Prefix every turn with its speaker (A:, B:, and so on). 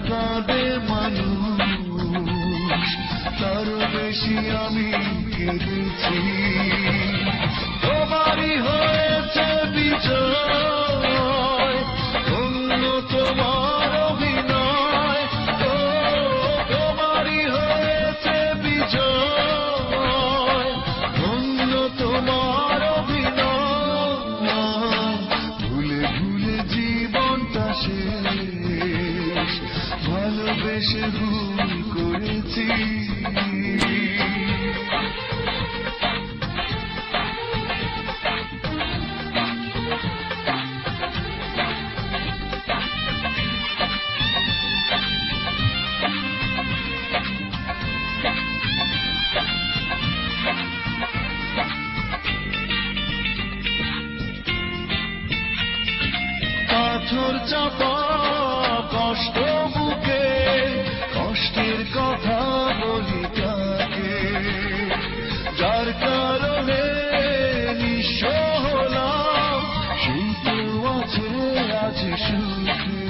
A: কাঁদে মানুষ, তার বেশি আমি কেঁদেছি। তোমারই হয়েছে বিজয়, ধন্য তোমার অভিনয়। তোমারই হয়েছে বিজয়, ধন্য তোমার অভিনয়। ভুলে ভুলে জীবনটা শেষ, ভালোবেসে ভুল করেছি। পাথর চাপা কষ্ট বুকে, কষ্টের কথা বলি কাকে, যার কারণে নিঃস্ব হলাম, সেই তো আছে আজ সুখে।